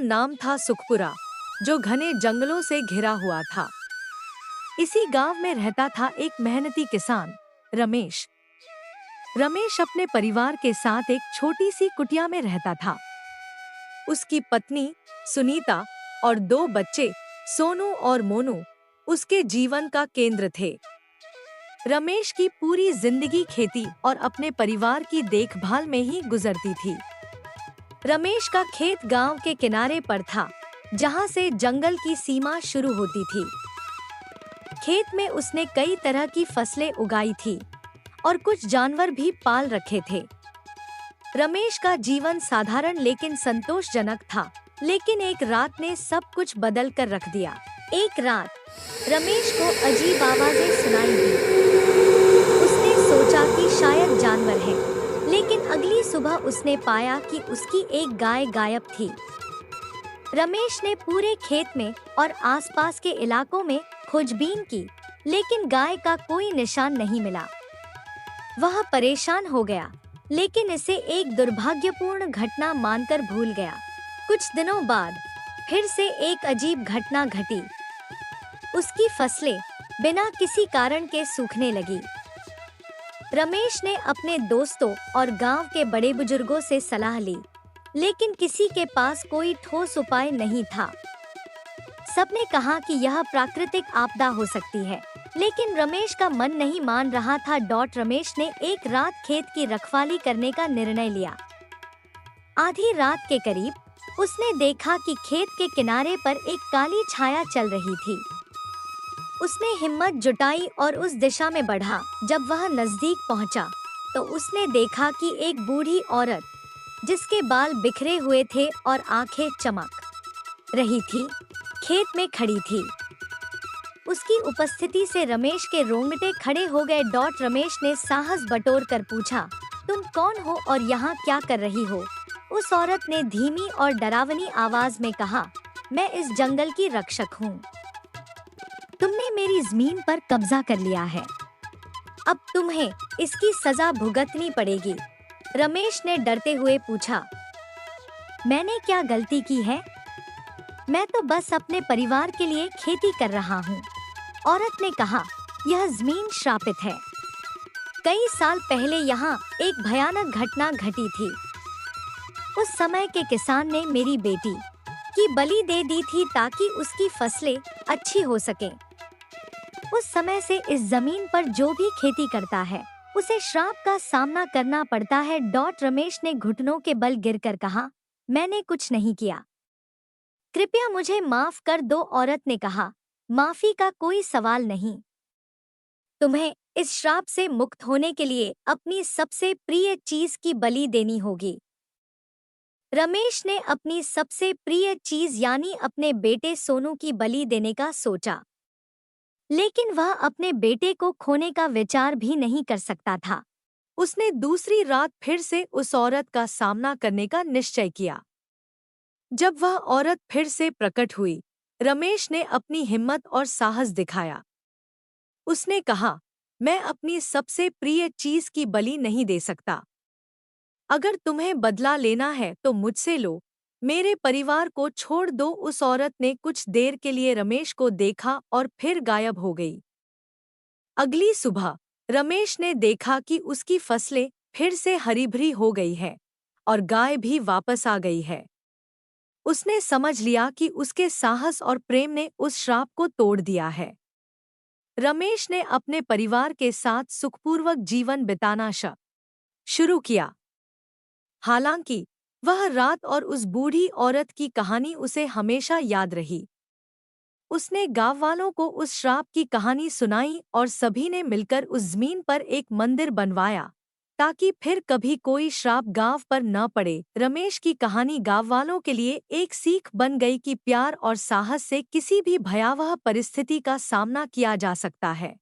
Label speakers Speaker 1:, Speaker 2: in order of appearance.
Speaker 1: नाम था सुखपुरा, जो घने जंगलों से घिरा हुआ था। इसी गांव में रहता था एक मेहनती किसान, रमेश। रमेश अपने परिवार के साथ एक छोटी सी कुटिया में रहता था। उसकी पत्नी सुनीता और दो बच्चे सोनू और मोनू उसके जीवन का केंद्र थे। रमेश की पूरी जिंदगी खेती और अपने परिवार की देखभाल में ही गुजरती थी। रमेश का खेत गांव के किनारे पर था, जहां से जंगल की सीमा शुरू होती थी। खेत में उसने कई तरह की फसलें उगाई थी और कुछ जानवर भी पाल रखे थे। रमेश का जीवन साधारण लेकिन संतोषजनक था, लेकिन एक रात ने सब कुछ बदल कर रख दिया। एक रात रमेश को अजीब आवाजें सुनाई दी। उसने सोचा कि शायद जानवर है, लेकिन अगली सुबह उसने पाया कि उसकी एक गाय गायब थी। रमेश ने पूरे खेत में और आसपास के इलाकों में खोजबीन की, लेकिन गाय का कोई निशान नहीं मिला। वह परेशान हो गया, लेकिन इसे एक दुर्भाग्यपूर्ण घटना मानकर भूल गया। कुछ दिनों बाद फिर से एक अजीब घटना घटी। उसकी फसलें बिना किसी कारण के सूखने लगी। रमेश ने अपने दोस्तों और गांव के बड़े बुजुर्गों से सलाह ली, लेकिन किसी के पास कोई ठोस उपाय नहीं था। सबने कहा कि यह प्राकृतिक आपदा हो सकती है, लेकिन रमेश का मन नहीं मान रहा था। रमेश ने एक रात खेत की रखवाली करने का निर्णय लिया। आधी रात के करीब उसने देखा कि खेत के किनारे पर एक काली छाया चल रही थी। उसने हिम्मत जुटाई और उस दिशा में बढ़ा। जब वह नजदीक पहुंचा, तो उसने देखा कि एक बूढ़ी औरत, जिसके बाल बिखरे हुए थे और आंखें चमक रही थी, खेत में खड़ी थी। उसकी उपस्थिति से रमेश के रोंगटे खड़े हो गए। रमेश ने साहस बटोर कर पूछा, तुम कौन हो और यहाँ क्या कर रही हो? उस औरत ने धीमी और डरावनी आवाज में कहा, मैं इस जंगल की रक्षक हूँ। तुमने मेरी जमीन पर कब्जा कर लिया है। अब तुम्हें इसकी सजा भुगतनी पड़ेगी। रमेश ने डरते हुए पूछा, मैंने क्या गलती की है? मैं तो बस अपने परिवार के लिए खेती कर रहा हूँ। औरत ने कहा, यह जमीन श्रापित है। कई साल पहले यहाँ एक भयानक घटना घटी थी। उस समय के किसान ने मेरी बेटी की बलि दे दी थी ताकि उसकी फसलें अच्छी हो सकें। उस समय से इस जमीन पर जो भी खेती करता है, उसे श्राप का सामना करना पड़ता है। रमेश ने घुटनों के बल गिरकर कहा, मैंने कुछ नहीं किया। कृपया मुझे माफ कर दो। औरत ने कहा, माफी का कोई सवाल नहीं। तुम्हें इस श्राप से मुक्त होने के लिए अपनी सबसे प्रिय चीज की बलि देनी होगी। रमेश ने अपनी सबसे प्रिय चीज यानी अपने बेटे सोनू की बलि देने का सोचा, लेकिन वह अपने बेटे को खोने का विचार भी नहीं कर सकता था। उसने दूसरी रात फिर से उस औरत का सामना करने का निश्चय किया। जब वह औरत फिर से प्रकट हुई, रमेश ने अपनी हिम्मत और साहस दिखाया। उसने कहा, मैं अपनी सबसे प्रिय चीज की बलि नहीं दे सकता। अगर तुम्हें बदला लेना है तो मुझसे लो, मेरे परिवार को छोड़ दो। उस औरत ने कुछ देर के लिए रमेश को देखा और फिर गायब हो गई। अगली सुबह रमेश ने देखा कि उसकी फसलें फिर से हरी भरी हो गई है और गाय भी वापस आ गई है। उसने समझ लिया कि उसके साहस और प्रेम ने उस श्राप को तोड़ दिया है। रमेश ने अपने परिवार के साथ सुखपूर्वक जीवन बिताना शुरू किया। हालांकि वह रात और उस बूढ़ी औरत की कहानी उसे हमेशा याद रही। उसने गांव वालों को उस श्राप की कहानी सुनाई और सभी ने मिलकर उस जमीन पर एक मंदिर बनवाया, ताकि फिर कभी कोई श्राप गांव पर न पड़े। रमेश की कहानी गांव वालों के लिए एक सीख बन गई कि प्यार और साहस से किसी भी भयावह परिस्थिति का सामना किया जा सकता है।